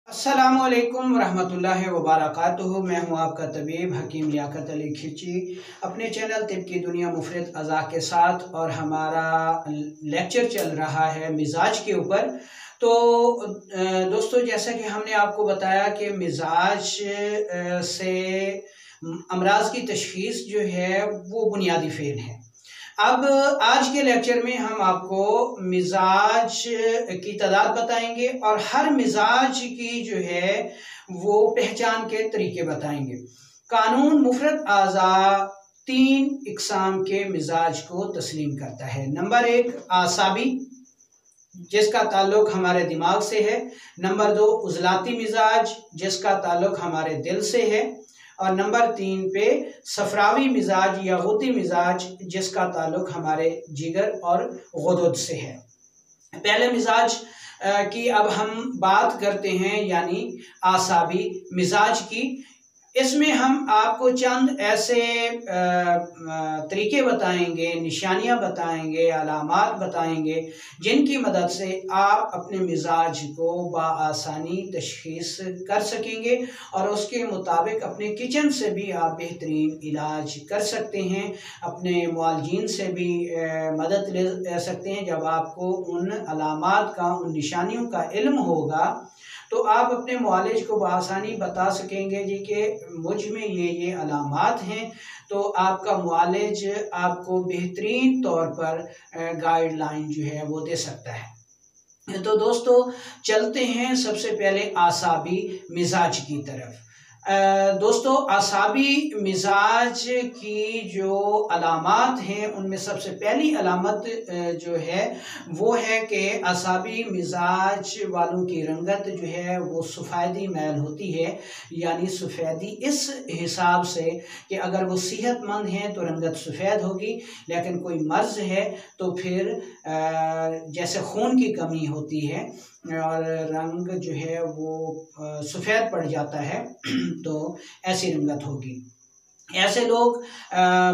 अस्सलामुअलैकुम रहमतुल्लाहि व बरकातुहू। मैं हूं आपका तबीब हकीम लियाकत अली खिची अपने चैनल तिब की दुनिया मुफरद अज़ा के साथ, और हमारा लेक्चर चल रहा है मिजाज के ऊपर। तो दोस्तों, जैसा कि हमने आपको बताया कि मिजाज से अमराज की तशख़ीस जो है वो बुनियादी फ़ेल है। अब आज के लेक्चर में हम आपको मिजाज की तादाद बताएंगे और हर मिजाज की जो है वो पहचान के तरीके बताएंगे। कानून मुफरद आज़ा 3 इकसाम के मिजाज को तस्लीम करता है। नंबर 1 आसाबी, जिसका ताल्लुक हमारे दिमाग से है। नंबर 2 उजलाती मिजाज, जिसका ताल्लुक हमारे दिल से है। और नंबर 3 पे सफरावी मिजाज या गुद्दी मिजाज, जिसका ताल्लुक हमारे जिगर और गुदुद से है। पहले मिजाज की अब हम बात करते हैं, यानी आसाबी मिजाज की। इसमें हम आपको चंद ऐसे तरीके बताएंगे, निशानियां बताएंगे, अलामात बताएंगे, जिनकी मदद से आप अपने मिजाज को बआसानी तशख़ीस कर सकेंगे और उसके मुताबिक अपने किचन से भी आप बेहतरीन इलाज कर सकते हैं। अपने मुआलजीन से भी मदद ले सकते हैं। जब आपको उन अलामात का, उन निशानियों का इल्म होगा तो आप अपने मुआलिज को बआसानी बता सकेंगे जी कि मुझ में ये अलामात हैं। तो आपका मुआलिज आपको बेहतरीन तौर पर गाइडलाइन जो है वो दे सकता है। तो दोस्तों, चलते हैं सबसे पहले आसाबी मिजाज की तरफ। दोस्तों, आसाबी मिजाज की जो अलामात हैं उनमें सबसे पहली अलामत जो है वो है कि आसाबी मिजाज वालों की रंगत जो है वो सफ़ेदी मैल होती है। यानी सफ़ेदी इस हिसाब से कि अगर वो सेहतमंद हैं तो रंगत सफ़ेद होगी, लेकिन कोई मर्ज़ है तो फिर जैसे खून की कमी होती है और रंग जो है वो सफ़ेद पड़ जाता है तो ऐसी रंगत होगी। ऐसे लोग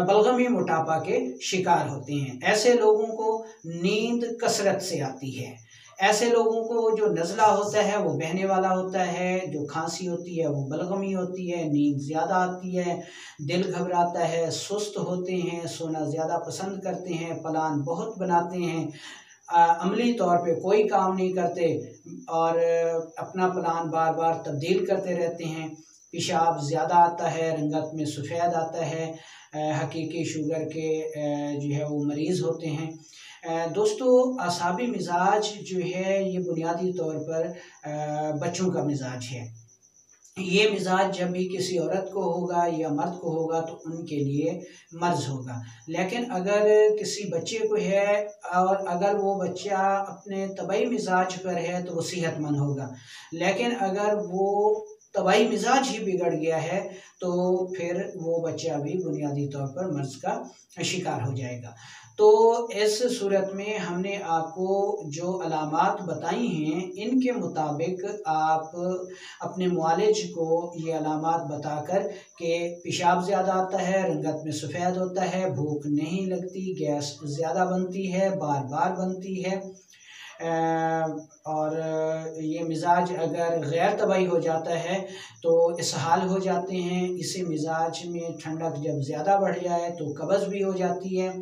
बलगमी मोटापा के शिकार होते हैं। ऐसे लोगों को नींद कसरत से आती है। ऐसे लोगों को जो नज़ला होता है वो बहने वाला होता है, जो खांसी होती है वो बलगमी होती है, नींद ज़्यादा आती है, दिल घबराता है, सुस्त होते हैं, सोना ज़्यादा पसंद करते हैं, प्लान बहुत बनाते हैं, अमली तौर पे कोई काम नहीं करते और अपना प्लान बार बार तब्दील करते रहते हैं। पेशाब ज़्यादा आता है, रंगत में सफ़ेद आता है, हकीकी शुगर के जो है वो मरीज़ होते हैं। दोस्तों, आसाबी मिजाज जो है ये बुनियादी तौर पर बच्चों का मिजाज है। ये मिजाज जब भी किसी औरत को होगा या मर्द को होगा तो उनके लिए मर्ज होगा। लेकिन अगर किसी बच्चे को है और अगर वो बच्चा अपने तबई मिजाज पर है तो वो सेहतमंद होगा। लेकिन अगर वो तबाही मिजाज ही बिगड़ गया है तो फिर वो बच्चा भी बुनियादी तौर पर मर्ज का शिकार हो जाएगा। तो इस सूरत में हमने आपको जो अलामात बताई हैं इनके मुताबिक आप अपने मुआलिज को ये अलामात बताकर कि पेशाब ज़्यादा आता है, रंगत में सफ़ेद होता है, भूख नहीं लगती, गैस ज़्यादा बनती है, बार बार बनती है, और ये मिजाज अगर गैर तबाही हो जाता है तो इसहाल हो जाते हैं। इसी मिजाज में ठंडक जब ज़्यादा बढ़ जाए तो कब्ज़ भी हो जाती है,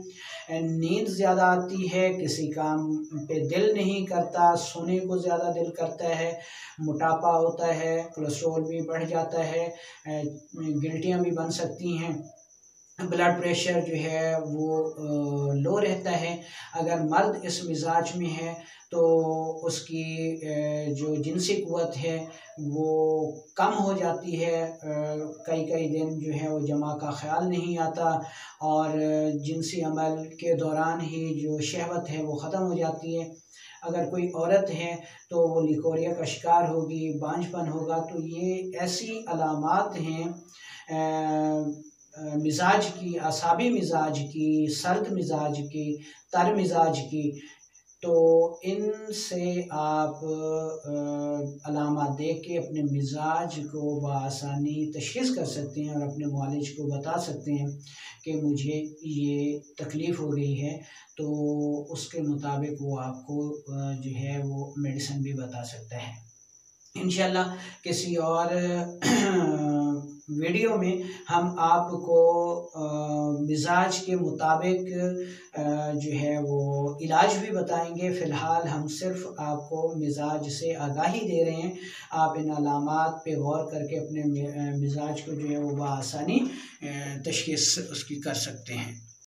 नींद ज़्यादा आती है, किसी काम पे दिल नहीं करता, सोने को ज़्यादा दिल करता है, मोटापा होता है, कोलेस्ट्रॉल भी बढ़ जाता है, गिल्टियाँ भी बन सकती हैं, ब्लड प्रेशर जो है वो लो रहता है। अगर मर्द इस मिजाज में है तो उसकी जो जिनसी क़ुव्वत है वो कम हो जाती है, कई कई दिन जो है वो जमा का ख्याल नहीं आता और जिनसी अमल के दौरान ही जो शहवत है वो ख़त्म हो जाती है। अगर कोई औरत है तो वो लिकोरिया का शिकार होगी, बांझपन होगा। तो ये ऐसी अलामात हैं मिजाज की, आसाबी मिजाज की, सर्द मिजाज की, तर मिजाज की। तो इनसे आप अलामा देख के अपने मिजाज को बआसानी तशख़ीस कर सकते हैं और अपने मुआलिज को बता सकते हैं कि मुझे ये तकलीफ़ हो गई है, तो उसके मुताबिक वो आपको जो है वो मेडिसिन भी बता सकता है। इंशाल्लाह किसी और वीडियो में हम आपको मिजाज के मुताबिक जो है वो इलाज भी बताएंगे। फ़िलहाल हम सिर्फ आपको मिजाज से आगाही दे रहे हैं। आप इन अलामात पे गौर करके अपने मिजाज को जो है वो बआसानी तशख़ीस उसकी कर सकते हैं।